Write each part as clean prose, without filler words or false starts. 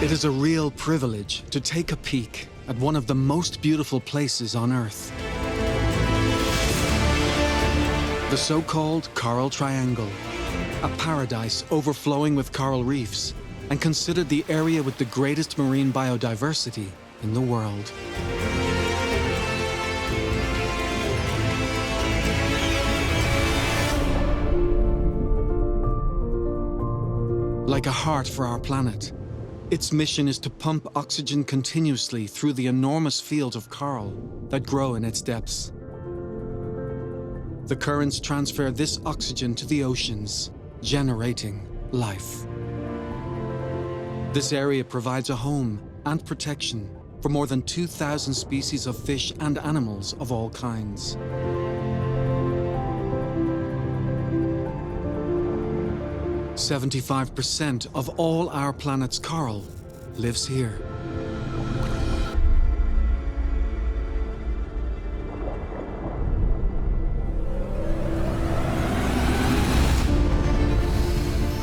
It is a real privilege to take a peek at one of the most beautiful places on Earth. The so-called Coral Triangle, a paradise overflowing with coral reefs and considered the area with the greatest marine biodiversity in the world. Like a heart for our planet, its mission is to pump oxygen continuously through the enormous fields of coral that grow in its depths. The currents transfer this oxygen to the oceans, generating life. This area provides a home and protection for more than 2,000 species of fish and animals of all kinds. 75% of all our planet's coral lives here.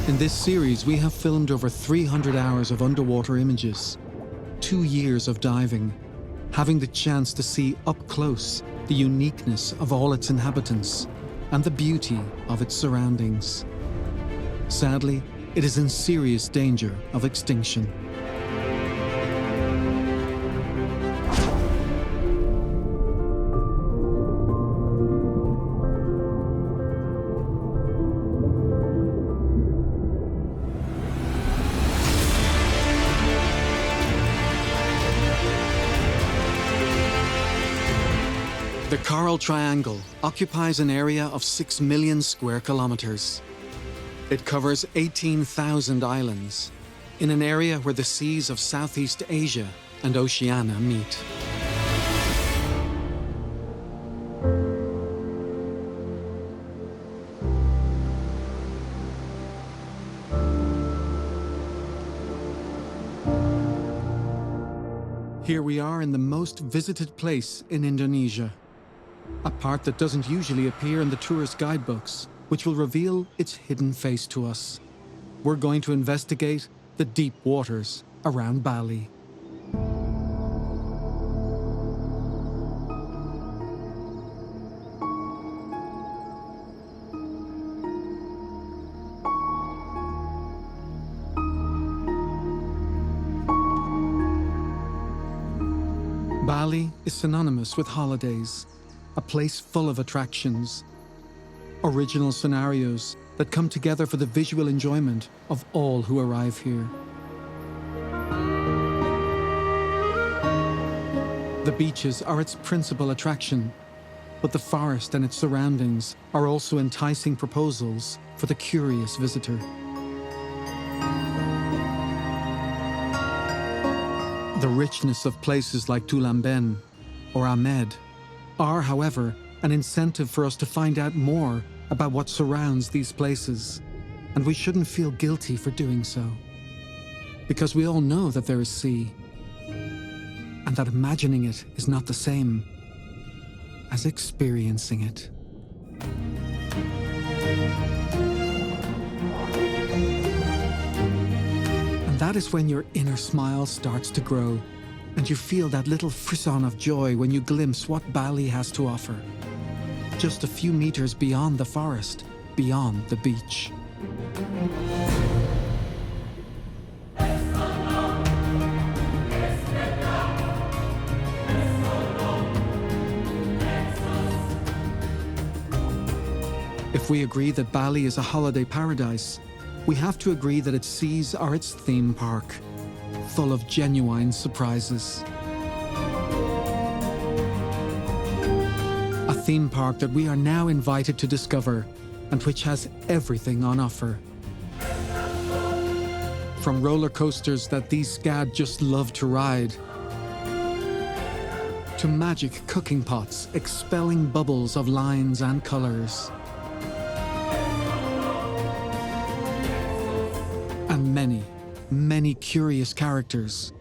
In this series, we have filmed over 300 hours of underwater images, 2 years of diving, having the chance to see up close the uniqueness of all its inhabitants and the beauty of its surroundings. Sadly, it is in serious danger of extinction. The Coral Triangle occupies an area of 6 million square kilometers. It covers 18,000 islands in an area where the seas of Southeast Asia and Oceania meet. Here we are in the most visited place in Indonesia, a part that doesn't usually appear in the tourist guidebooks, which will reveal its hidden face to us. We're going to investigate the deep waters around Bali. Bali is synonymous with holidays, a place full of attractions, original scenarios that come together for the visual enjoyment of all who arrive here. The beaches are its principal attraction, but the forest and its surroundings are also enticing proposals for the curious visitor. The richness of places like Tulamben or Ahmed are, however, an incentive for us to find out more about what surrounds these places, and we shouldn't feel guilty for doing so, because we all know that there is sea, and that imagining it is not the same as experiencing it. And that is when your inner smile starts to grow, and you feel that little frisson of joy when you glimpse what Bali has to offer, just a few meters beyond the forest, beyond the beach. If we agree that Bali is a holiday paradise, we have to agree that its seas are its theme park, full of genuine surprises. A theme park that we are now invited to discover and which has everything on offer. From roller coasters that these scad just love to ride, to magic cooking pots expelling bubbles of lines and colors, and many, many curious characters,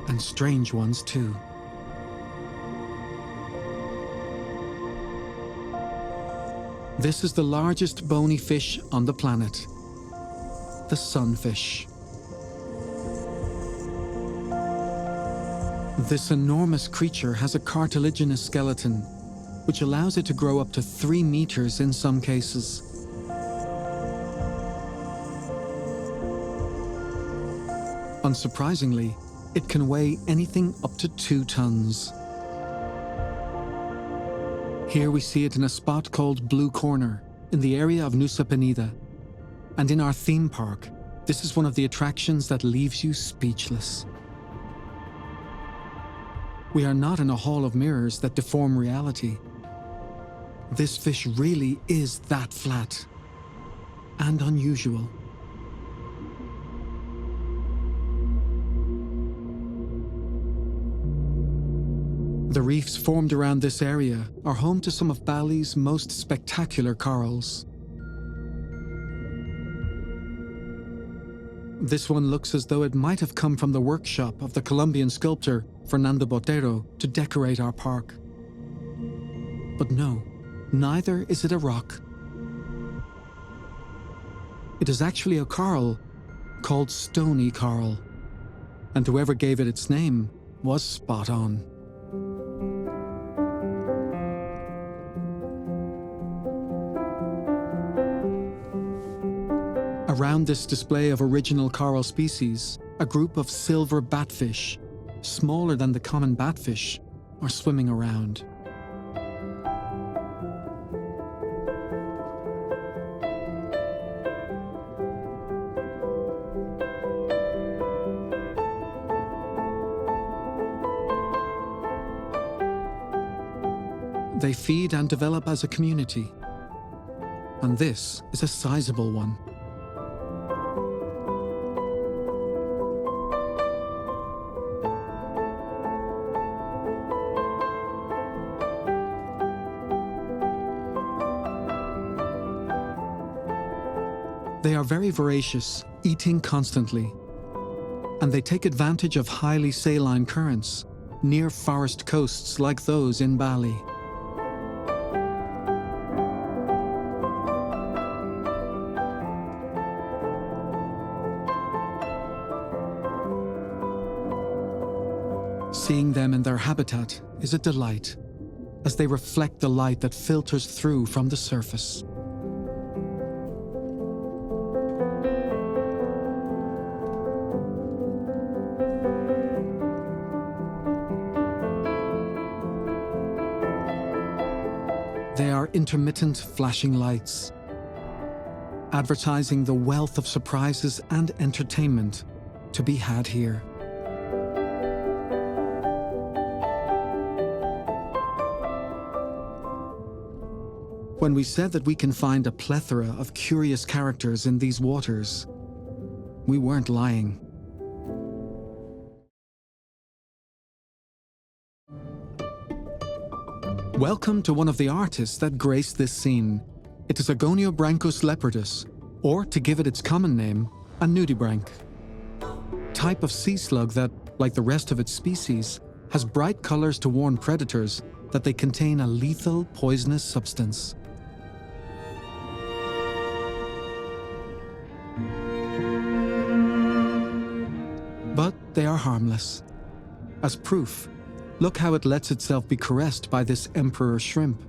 and strange ones too. This is the largest bony fish on the planet, the sunfish. This enormous creature has a cartilaginous skeleton, which allows it to grow up to 3 meters in some cases. Unsurprisingly, it can weigh anything up to 2 tons. Here we see it in a spot called Blue Corner, in the area of Nusa Penida. And in our theme park, this is one of the attractions that leaves you speechless. We are not in a hall of mirrors that deform reality. This fish really is that flat and unusual. The reefs formed around this area are home to some of Bali's most spectacular corals. This one looks as though it might have come from the workshop of the Colombian sculptor Fernando Botero to decorate our park. But no, neither is it a rock. It is actually a coral called stony coral, and whoever gave it its name was spot on. Around this display of original coral species, a group of silver batfish, smaller than the common batfish, are swimming around. They feed and develop as a community, and this is a sizable one. They are very voracious, eating constantly, and they take advantage of highly saline currents near forest coasts like those in Bali. Seeing them in their habitat is a delight, as they reflect the light that filters through from the surface. They are intermittent flashing lights, advertising the wealth of surprises and entertainment to be had here. When we said that we can find a plethora of curious characters in these waters, we weren't lying. Welcome to one of the artists that grace this scene. It is Agoniobrancus leopardus, or to give it its common name, a nudibranch. Type of sea slug that, like the rest of its species, has bright colors to warn predators that they contain a lethal, poisonous substance. But they are harmless. As proof, look how it lets itself be caressed by this emperor shrimp,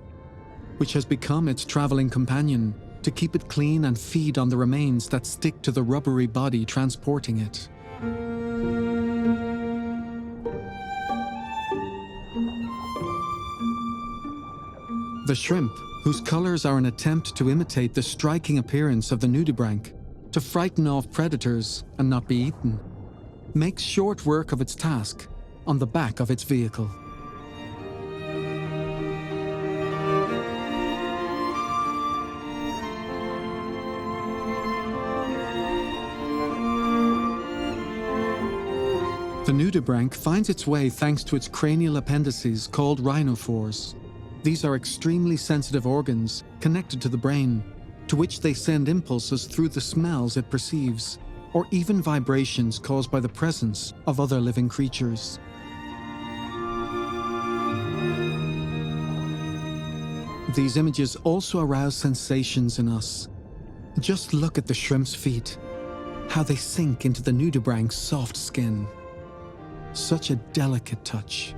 which has become its traveling companion to keep it clean and feed on the remains that stick to the rubbery body transporting it. The shrimp, whose colors are an attempt to imitate the striking appearance of the nudibranch, to frighten off predators and not be eaten, makes short work of its task on the back of its vehicle. The nudibranch finds its way thanks to its cranial appendices called rhinophores. These are extremely sensitive organs connected to the brain, to which they send impulses through the smells it perceives, or even vibrations caused by the presence of other living creatures. These images also arouse sensations in us. Just look at the shrimp's feet, how they sink into the nudibranch's soft skin. Such a delicate touch.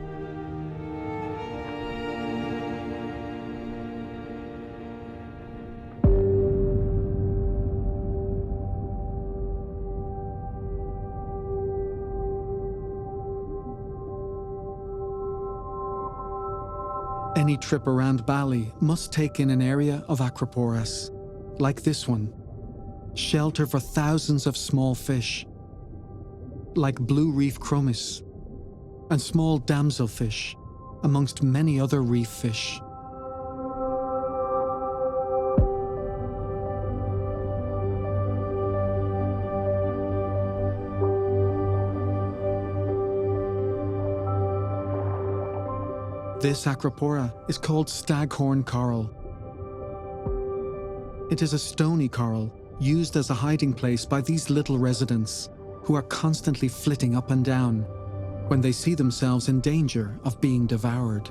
Any trip around Bali must take in an area of acroporas, like this one, shelter for thousands of small fish, like blue reef chromis and small damselfish, amongst many other reef fish. This acropora is called staghorn coral. It is a stony coral used as a hiding place by these little residents, who are constantly flitting up and down when they see themselves in danger of being devoured.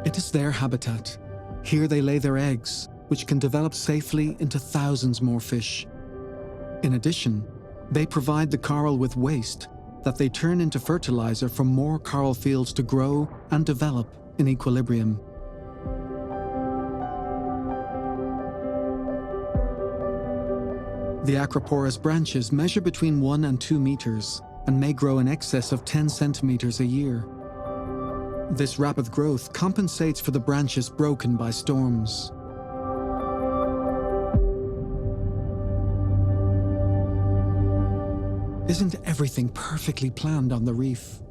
It is their habitat. Here they lay their eggs, which can develop safely into thousands more fish. In addition, they provide the coral with waste that they turn into fertilizer for more coral fields to grow and develop in equilibrium. The acropora's branches measure between 1 and 2 meters and may grow in excess of 10 centimeters a year. This rapid growth compensates for the branches broken by storms. Isn't everything perfectly planned on the reef?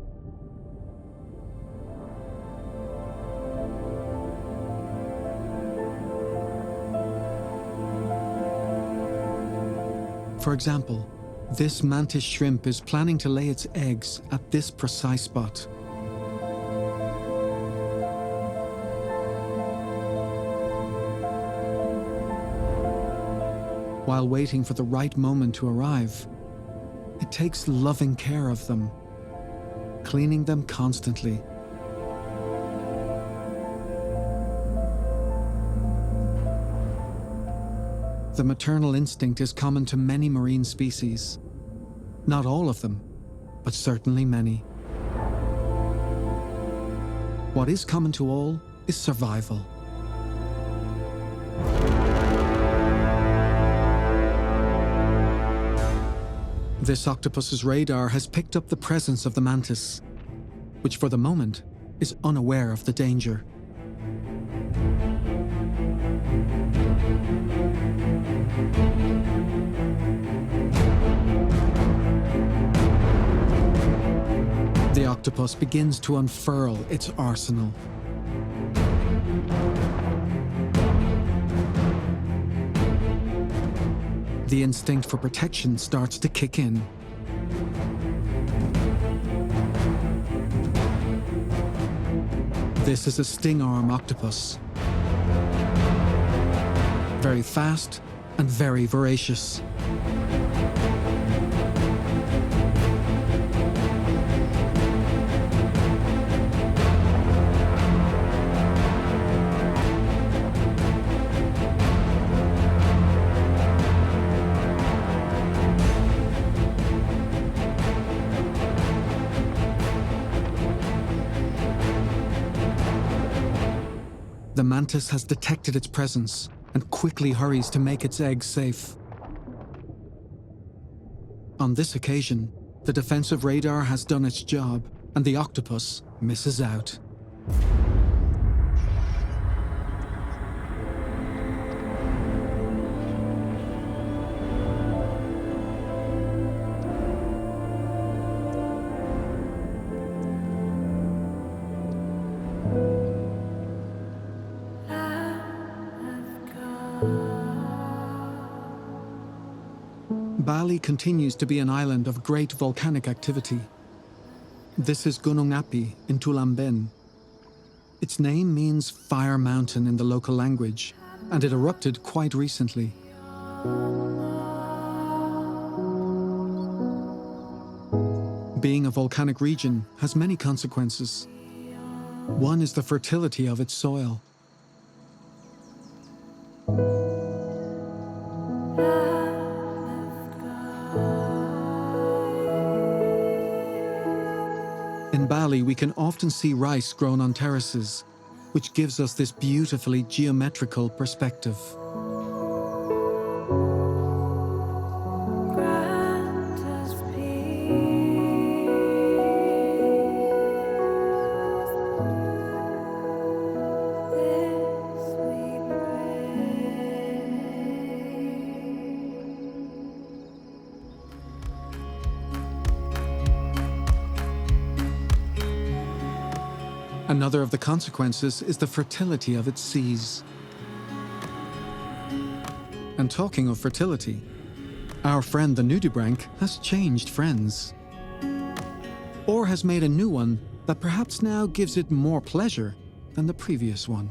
For example, this mantis shrimp is planning to lay its eggs at this precise spot. While waiting for the right moment to arrive, it takes loving care of them, cleaning them constantly. The maternal instinct is common to many marine species. Not all of them, but certainly many. What is common to all is survival. This octopus's radar has picked up the presence of the mantis, which for the moment is unaware of the danger. The octopus begins to unfurl its arsenal. The instinct for protection starts to kick in. This is a sting-arm octopus. Very fast and very voracious. The mantis has detected its presence and quickly hurries to make its eggs safe. On this occasion, the defensive radar has done its job, and the octopus misses out. Bali continues to be an island of great volcanic activity. This is Gunung Api in Tulamben. Its name means fire mountain in the local language, and it erupted quite recently. Being a volcanic region has many consequences. One is the fertility of its soil. In Bali, we can often see rice grown on terraces, which gives us this beautifully geometrical perspective. Another of the consequences is the fertility of its seas. And talking of fertility, our friend the nudibranch has changed friends. Or has made a new one that perhaps now gives it more pleasure than the previous one.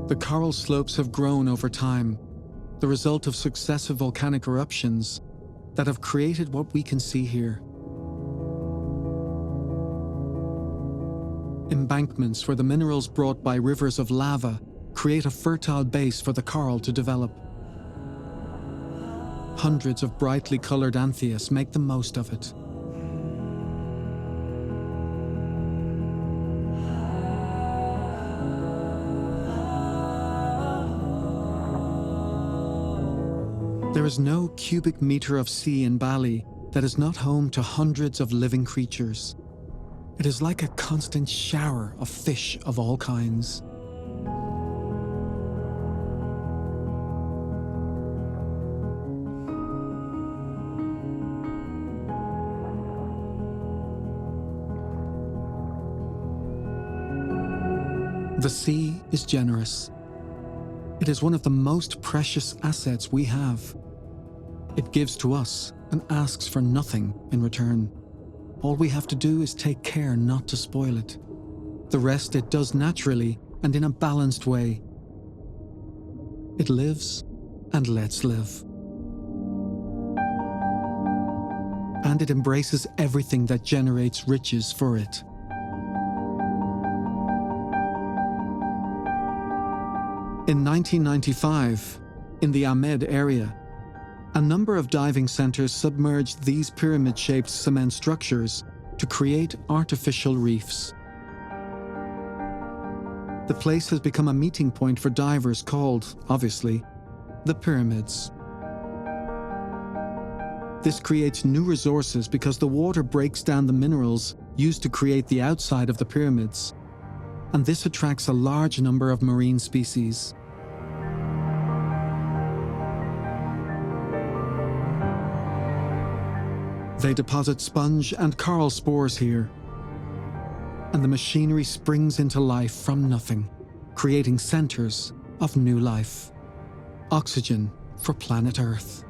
The coral slopes have grown over time, the result of successive volcanic eruptions that have created what we can see here. Embankments where the minerals brought by rivers of lava create a fertile base for the coral to develop. Hundreds of brightly colored antheas make the most of it. There is no cubic meter of sea in Bali that is not home to hundreds of living creatures. It is like a constant shower of fish of all kinds. The sea is generous. It is one of the most precious assets we have. It gives to us and asks for nothing in return. All we have to do is take care not to spoil it. The rest it does naturally and in a balanced way. It lives and lets live. And it embraces everything that generates riches for it. In 1995, in the Ahmed area, a number of diving centers submerged these pyramid-shaped cement structures to create artificial reefs. The place has become a meeting point for divers called, obviously, the pyramids. This creates new resources because the water breaks down the minerals used to create the outside of the pyramids, and this attracts a large number of marine species. They deposit sponge and coral spores here, and the machinery springs into life from nothing, creating centers of new life. Oxygen for planet Earth.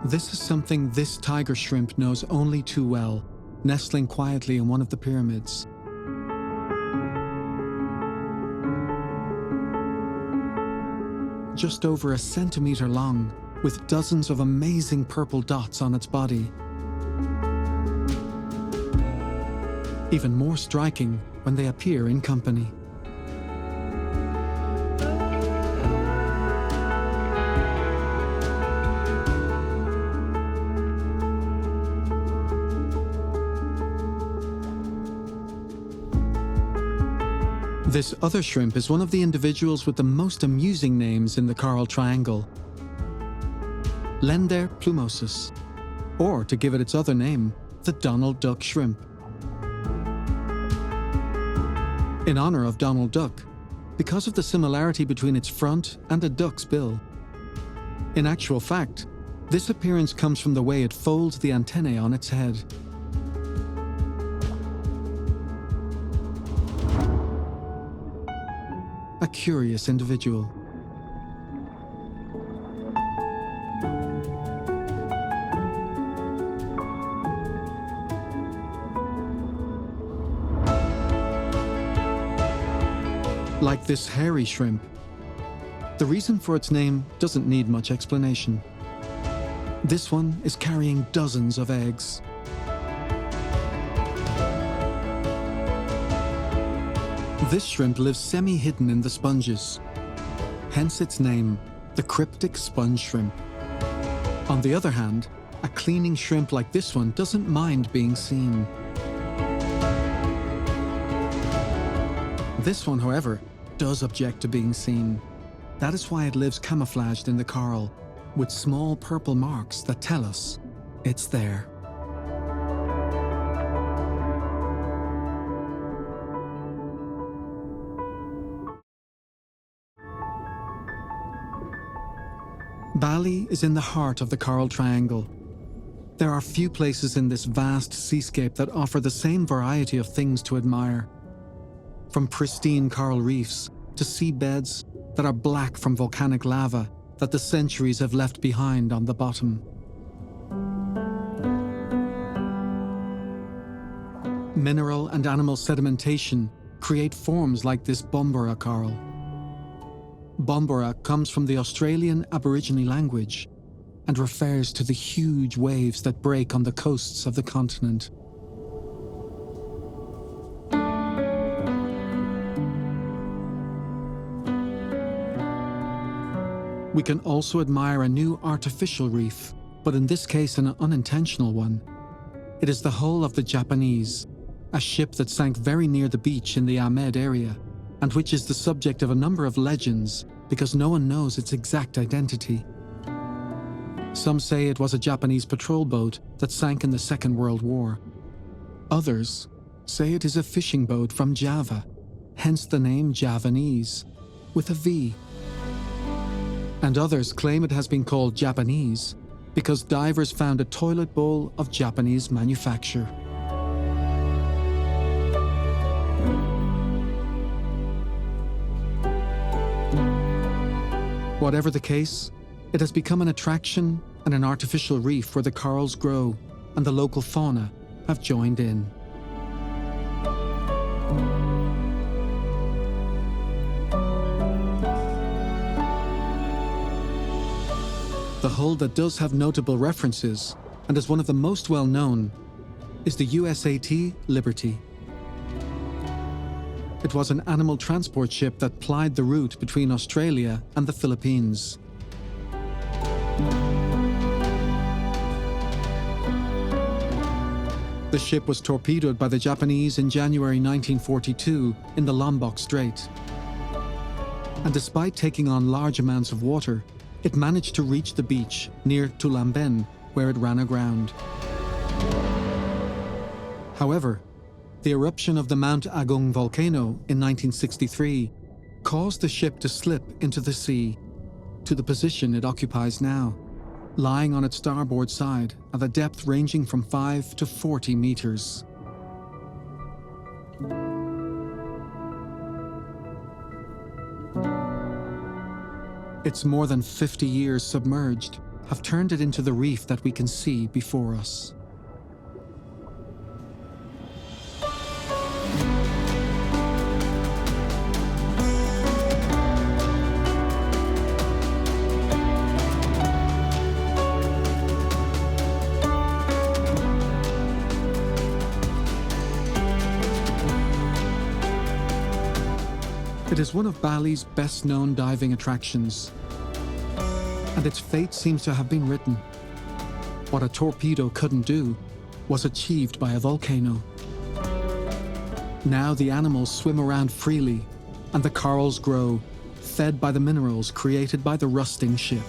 This is something this tiger shrimp knows only too well, nestling quietly in one of the pyramids. Just over a centimeter long, with dozens of amazing purple dots on its body. Even more striking when they appear in company. This other shrimp is one of the individuals with the most amusing names in the coral triangle. Lender plumosus, or to give it its other name, the Donald Duck shrimp. In honor of Donald Duck, because of the similarity between its front and a duck's bill. In actual fact, this appearance comes from the way it folds the antennae on its head. A curious individual. Like this hairy shrimp, the reason for its name doesn't need much explanation. This one is carrying dozens of eggs. This shrimp lives semi-hidden in the sponges, hence its name, the cryptic sponge shrimp. On the other hand, a cleaning shrimp like this one doesn't mind being seen. This one, however, does object to being seen. That is why it lives camouflaged in the coral, with small purple marks that tell us it's there. Bali is in the heart of the coral triangle. There are few places in this vast seascape that offer the same variety of things to admire. From pristine coral reefs to seabeds that are black from volcanic lava that the centuries have left behind on the bottom. Mineral and animal sedimentation create forms like this Bombora coral. Bombora comes from the Australian Aborigine language and refers to the huge waves that break on the coasts of the continent. We can also admire a new artificial reef, but in this case an unintentional one. It is the hull of the Japanese, a ship that sank very near the beach in the Ahmed area, and which is the subject of a number of legends because no one knows its exact identity. Some say it was a Japanese patrol boat that sank in the Second World War. Others say it is a fishing boat from Java, hence the name Javanese, with a V. And others claim it has been called Japanese because divers found a toilet bowl of Japanese manufacture. Whatever the case, it has become an attraction and an artificial reef where the corals grow and the local fauna have joined in. The hull that does have notable references, and is one of the most well-known, is the USAT Liberty. It was an animal transport ship that plied the route between Australia and the Philippines. The ship was torpedoed by the Japanese in January 1942 in the Lombok Strait. And despite taking on large amounts of water, it managed to reach the beach near Tulamben, where it ran aground. However, the eruption of the Mount Agung volcano in 1963 caused the ship to slip into the sea, to the position it occupies now, lying on its starboard side at a depth ranging from 5 to 40 meters. Its more than 50 years submerged have turned it into the reef that we can see before us. It is one of Bali's best-known diving attractions, and its fate seems to have been written. What a torpedo couldn't do was achieved by a volcano. Now the animals swim around freely and the corals grow, fed by the minerals created by the rusting ship.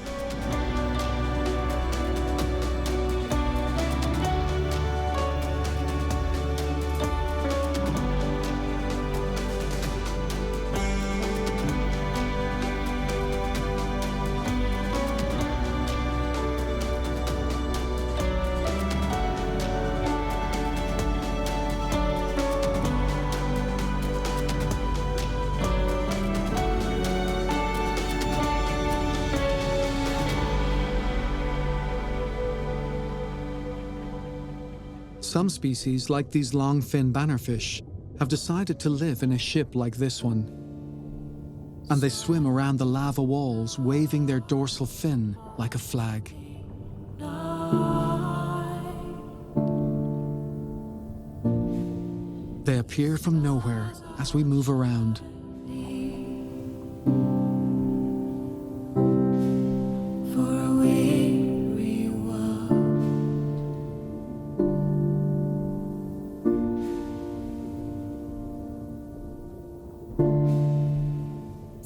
Some species, like these long-fin bannerfish, have decided to live in a ship like this one. And they swim around the lava walls, waving their dorsal fin like a flag. They appear from nowhere as we move around.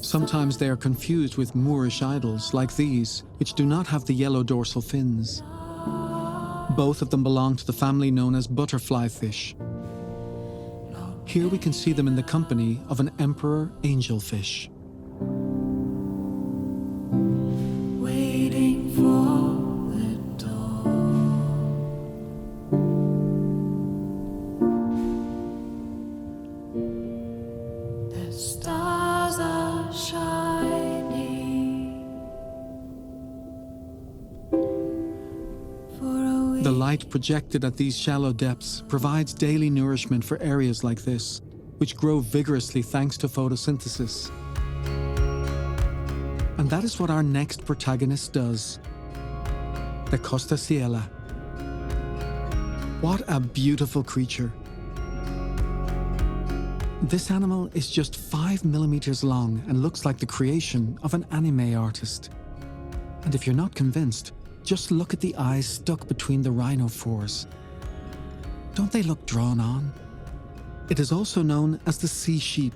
Sometimes they are confused with Moorish idols like these, which do not have the yellow dorsal fins. Both of them belong to the family known as butterfly fish. Here we can see them in the company of an emperor angelfish. Waiting for the dawn. The stars are shining. The light projected at these shallow depths provides daily nourishment for areas like this, which grow vigorously thanks to photosynthesis. And that is what our next protagonist does. The Costaciela. What a beautiful creature. This animal is just 5 millimeters long and looks like the creation of an anime artist. And if you're not convinced, just look at the eyes stuck between the rhinophores. Don't they look drawn on? It is also known as the sea sheep,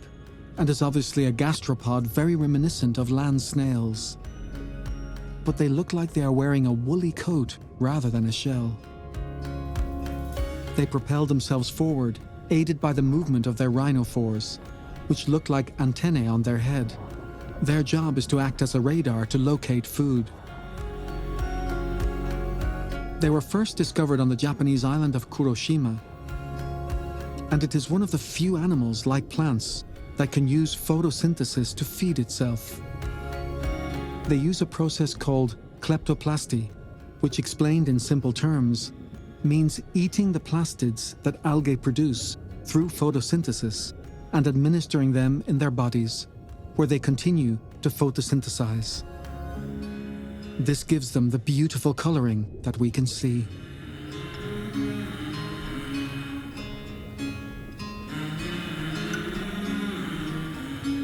and is obviously a gastropod very reminiscent of land snails. But they look like they are wearing a woolly coat rather than a shell. They propel themselves forward, aided by the movement of their rhinophores, which look like antennae on their head. Their job is to act as a radar to locate food. They were first discovered on the Japanese island of Kuroshima, and it is one of the few animals, like plants, that can use photosynthesis to feed itself. They use a process called kleptoplasty, which, explained in simple terms, means eating the plastids that algae produce through photosynthesis and administering them in their bodies, where they continue to photosynthesize. This gives them the beautiful coloring that we can see.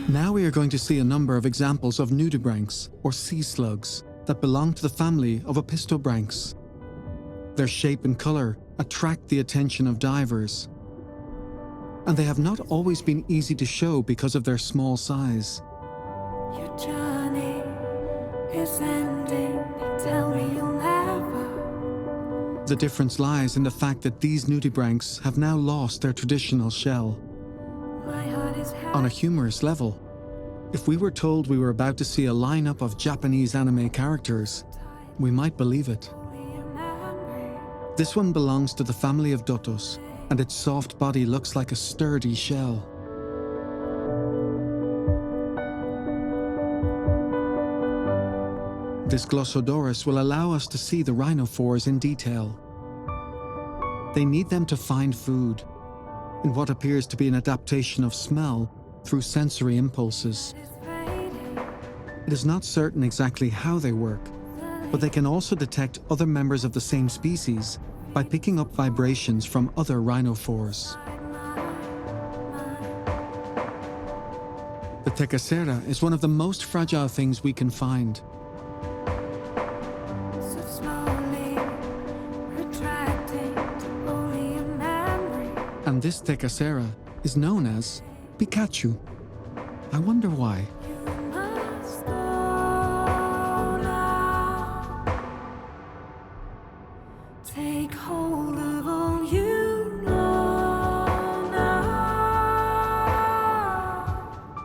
Now we are going to see a number of examples of nudibranchs, or sea slugs, that belong to the family of Opisthobranchs. Their shape and color attract the attention of divers, and they have not always been easy to show because of their small size. Your journey is ending. Tell me you'll never. The difference lies in the fact that these nudibranchs have now lost their traditional shell. My heart is On a humorous level, if we were told we were about to see a lineup of Japanese anime characters, we might believe it. This one belongs to the family of Dotos, and its soft body looks like a sturdy shell. This Glossodorus will allow us to see the rhinophores in detail. They need them to find food, in what appears to be an adaptation of smell through sensory impulses. It is not certain exactly how they work, but they can also detect other members of the same species by picking up vibrations from other rhinophores. The Tecacera is one of the most fragile things we can find. so slowly retracting to only a memory. And this Tecacera is known as Pikachu. I wonder why. You must know now. Take hold of all you know now.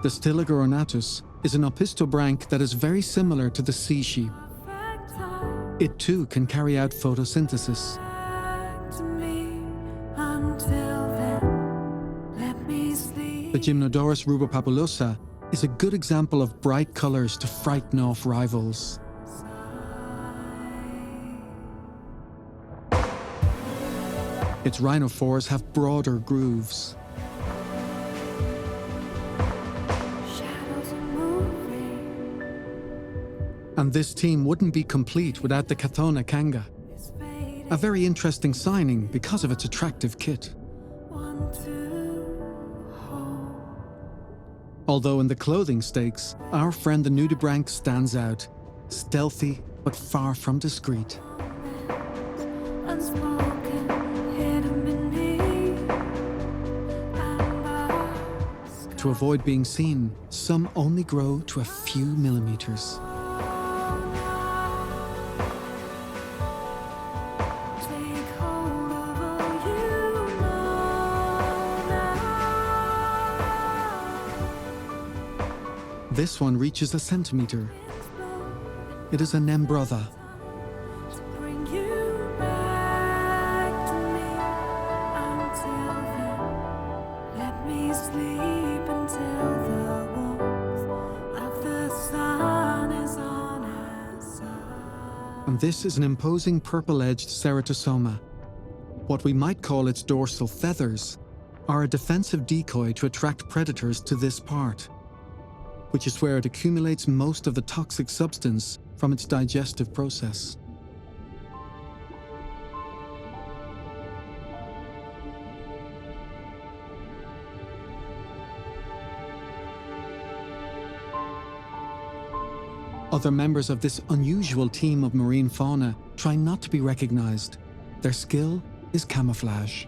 The Styliger ornatus is an Opisthobranch that is very similar to the sea sheep. Perfect time It too can carry out photosynthesis. back to me. Until then, let me sleep. The Gymnodorus rubopapulosa is a good example of bright colours to frighten off rivals. Its rhinophores have broader grooves. Shadows are moving. And this team wouldn't be complete without the Chthona kanga, It's fading. a very interesting signing because of its attractive kit. One, two, hold. Although in the clothing stakes, our friend the nudibranch stands out, stealthy but far from discreet. Unspoken, hidden beneath. And To avoid being seen, some only grow to a few millimeters. take hold of all you know now. This one reaches a centimeter. It's blowing It is a nembrotha. to bring you back to me. Until then, let me sleep until the warmth of the sun is on our side. And this is an imposing purple-edged ceratosoma. What we might call its dorsal feathers are a defensive decoy to attract predators to this part, which is where it accumulates most of the toxic substance from its digestive process. Other members of this unusual team of marine fauna try not to be recognized. Their skill is camouflage.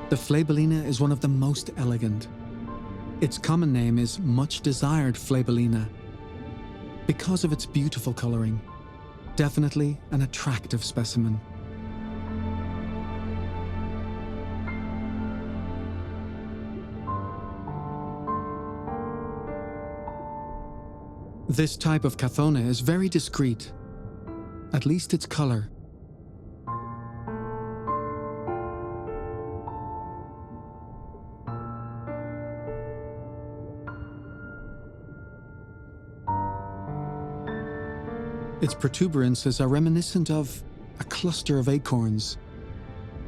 The Flabellina is one of the most elegant. Its common name is much desired Flabellina because of its beautiful coloring. Definitely an attractive specimen. This type of Chthona is very discreet, at least its color. Its protuberances are reminiscent of a cluster of acorns,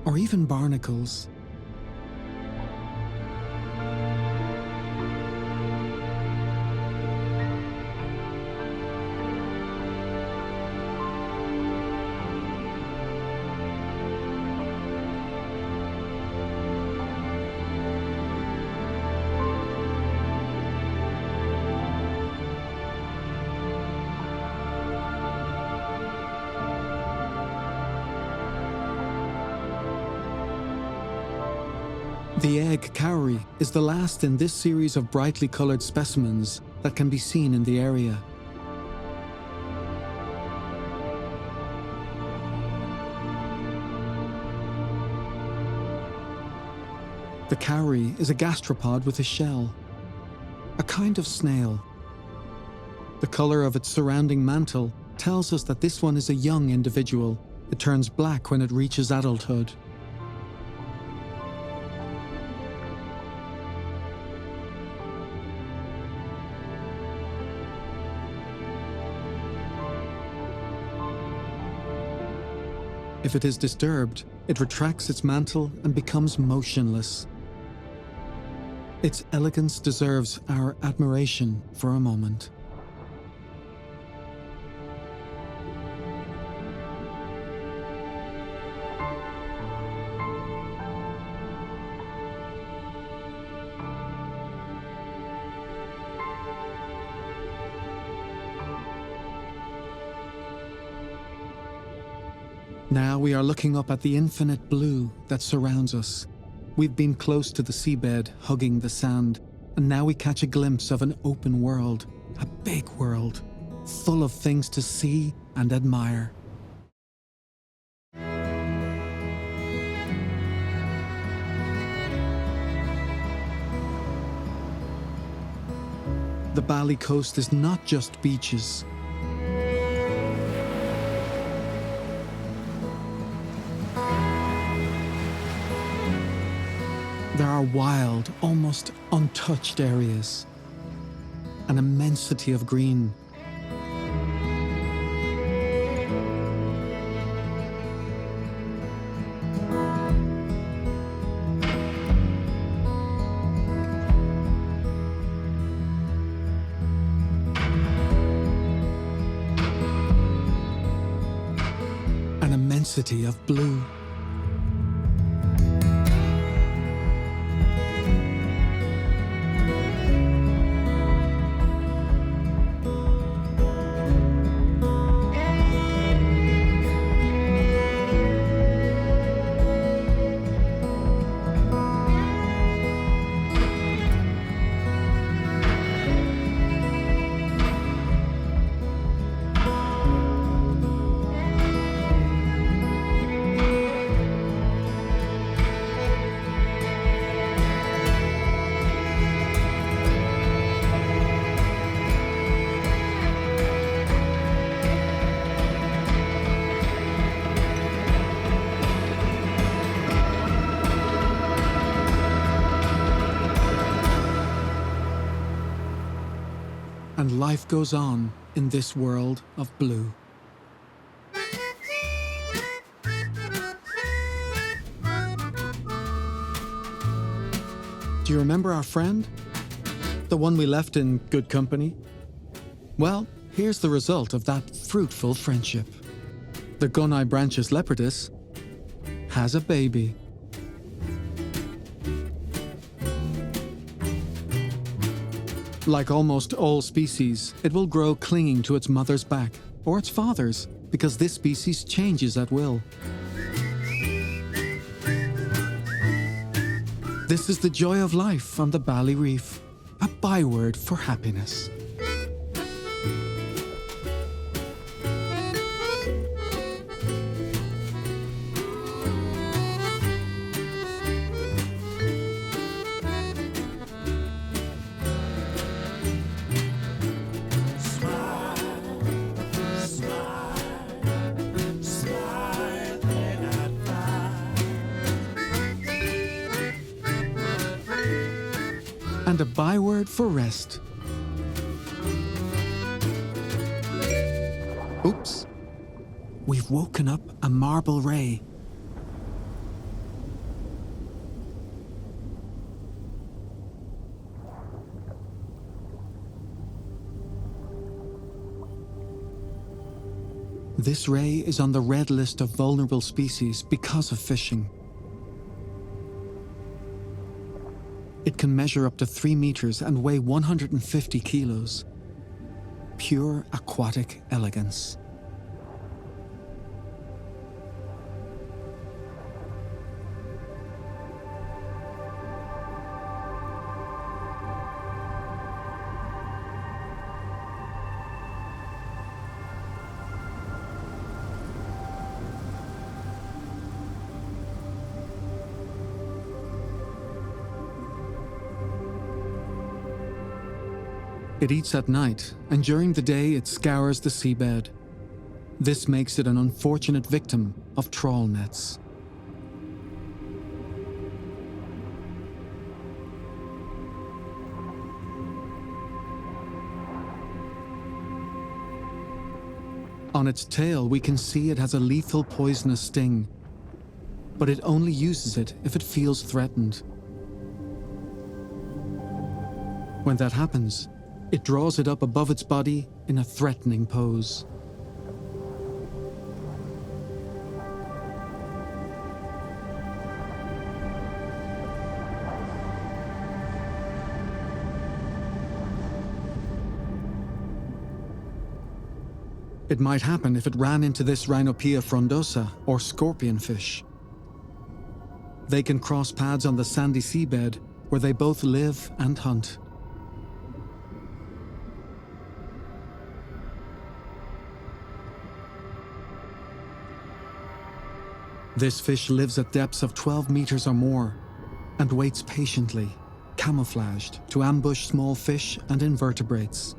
or even barnacles. The egg cowrie is the last in this series of brightly colored specimens that can be seen in the area. The cowrie is a gastropod with a shell, a kind of snail. The color of its surrounding mantle tells us that this one is a young individual. It turns black when it reaches adulthood. If it is disturbed, it retracts its mantle and becomes motionless. Its elegance deserves our admiration for a moment. Now we are looking up at the infinite blue that surrounds us. We've been close to the seabed, hugging the sand, and now we catch a glimpse of an open world, a big world, full of things to see and admire. The Bali coast is not just beaches. There are wild, almost untouched areas, an immensity of green. An immensity of blue. And life goes on in this world of blue. Do you remember our friend? The one we left in good company? Well, here's the result of that fruitful friendship. The nudibranches leopardus has a baby. Like almost all species, it will grow clinging to its mother's back, or its father's, because this species changes at will. This is the joy of life on the Bali Reef, a byword for happiness. And a byword for rest. Oops. We've woken up a marble ray. This ray is on the red list of vulnerable species because of fishing. It can measure up to 3 meters and weigh 150 kilos. Pure aquatic elegance. It eats at night, and during the day it scours the seabed. This makes it an unfortunate victim of trawl nets. On its tail, we can see it has a lethal poisonous sting, but it only uses it if it feels threatened. When that happens, it draws it up above its body in a threatening pose. It might happen if it ran into this Rhinopia frondosa, or scorpionfish. They can cross paths on the sandy seabed, where they both live and hunt. This fish lives at depths of 12 meters or more and waits patiently, camouflaged, to ambush small fish and invertebrates.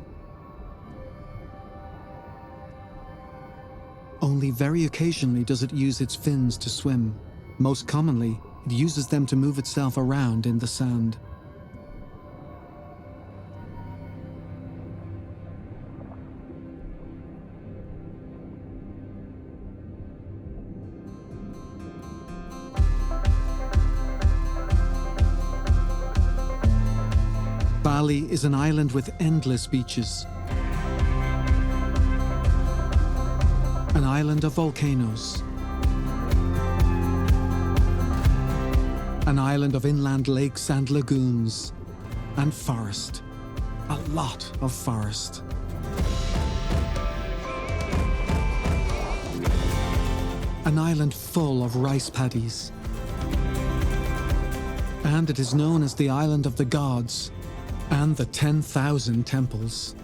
Only very occasionally does it use its fins to swim. Most commonly, it uses them to move itself around in the sand. Bali is an island with endless beaches. An island of volcanoes. An island of inland lakes and lagoons. And forest. A lot of forest. An island full of rice paddies. And it is known as the Island of the Gods and the 10,000 temples.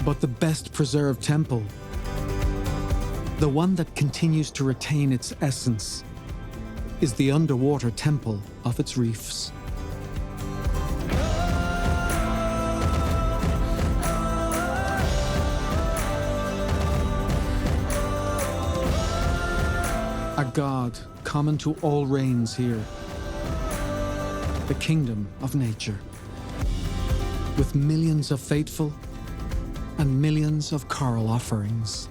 But the best preserved temple, the one that continues to retain its essence, is the underwater temple of its reefs. A god common to all reigns here, the kingdom of nature, with millions of faithful and millions of coral offerings.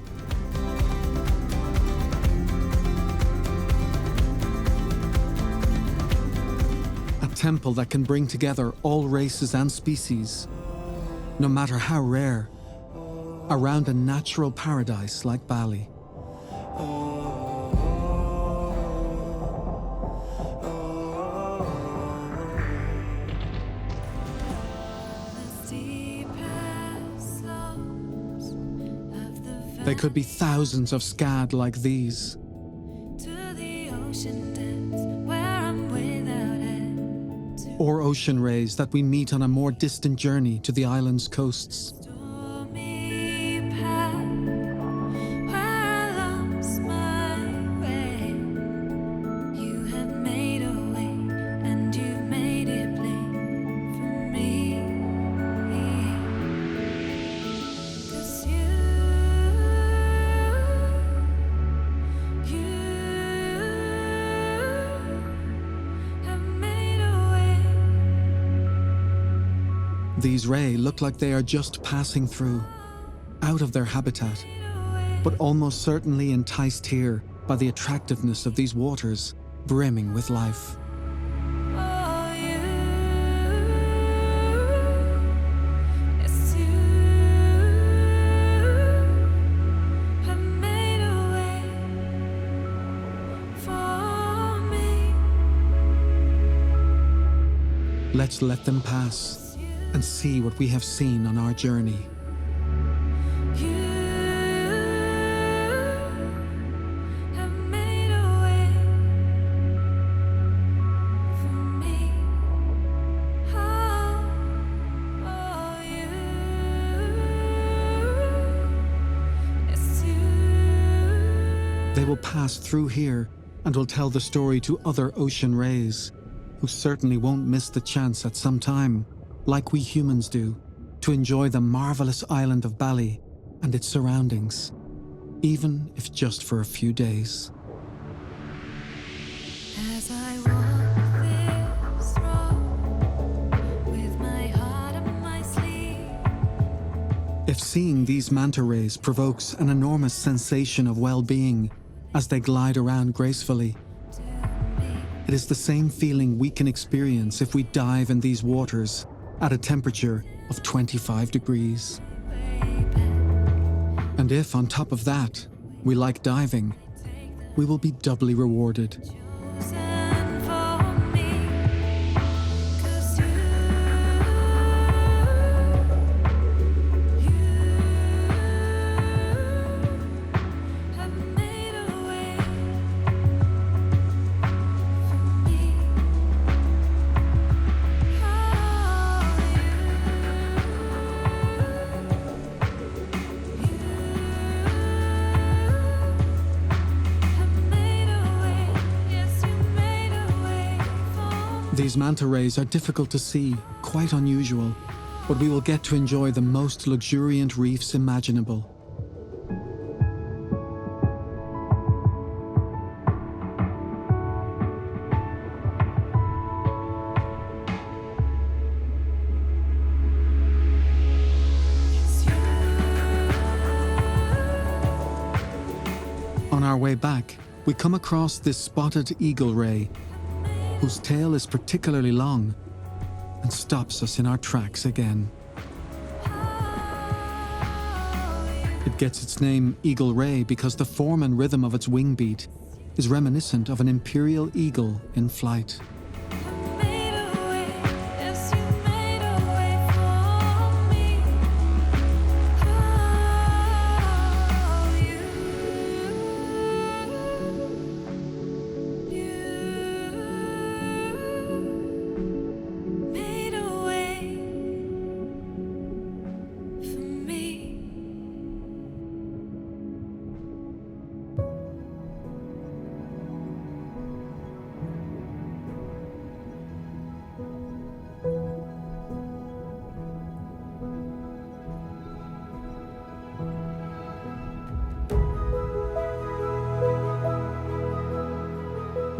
A temple that can bring together all races and species, no matter how rare, around a natural paradise like Bali. There could be thousands of scad like these. Or ocean rays that we meet on a more distant journey to the island's coasts. These rays look like they are just passing through, out of their habitat, but almost certainly enticed here by the attractiveness of these waters brimming with life. Let's let them pass and see what we have seen on our journey. They will pass through here and will tell the story to other ocean rays, who certainly won't miss the chance at some time, like we humans do, to enjoy the marvelous island of Bali and its surroundings, even if just for a few days. As I walk this road with my heart on my sleeve. If seeing these manta rays provokes an enormous sensation of well-being as they glide around gracefully, it is the same feeling we can experience if we dive in these waters at a temperature of 25 degrees. And if, on top of that, we like diving, we will be doubly rewarded. Chosen for me. These manta rays are difficult to see, quite unusual, but we will get to enjoy the most luxuriant reefs imaginable. On our way back, we come across this spotted eagle ray, whose tail is particularly long and stops us in our tracks again. It gets its name eagle ray because the form and rhythm of its wing beat is reminiscent of an imperial eagle in flight. Made a way, yes, you made a way for me. You made a way for me.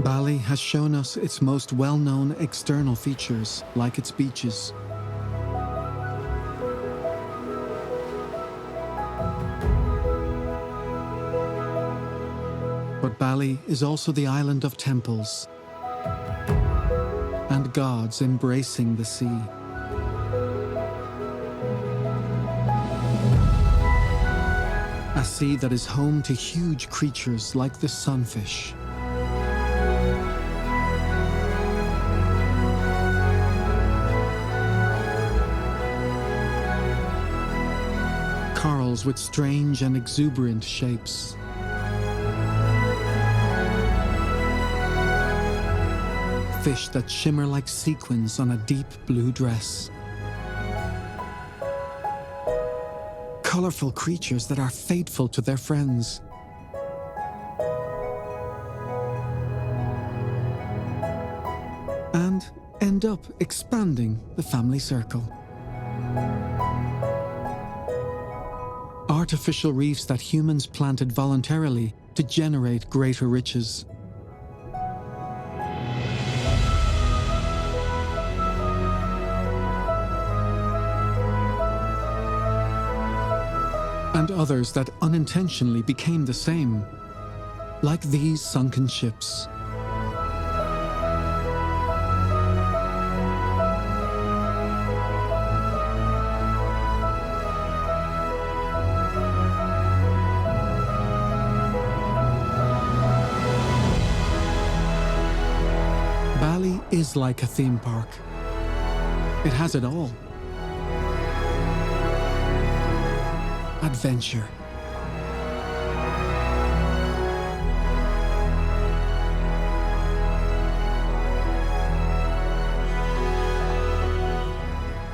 Bali has shown us its most well-known external features, like its beaches. But Bali is also the island of temples and gods embracing the sea. A sea that is home to huge creatures like the sunfish. Corals with strange and exuberant shapes. Fish that shimmer like sequins on a deep blue dress. Colourful creatures that are faithful to their friends. And end up expanding the family circle. Artificial reefs that humans planted voluntarily to generate greater riches. And others that unintentionally became the same, like these sunken ships. Bali is like a theme park. It has it all. Adventure.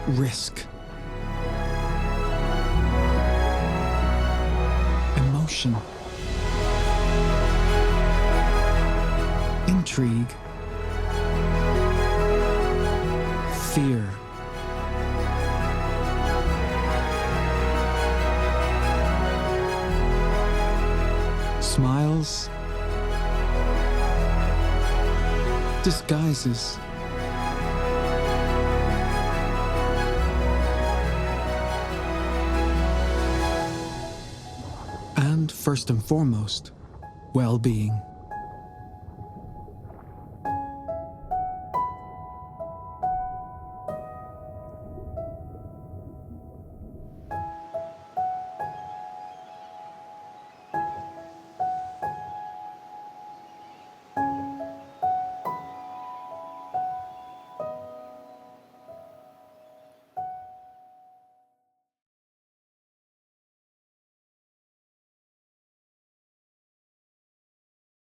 Risk. Emotion. Intrigue. Fear. Smiles. Disguises. And first and foremost, well-being.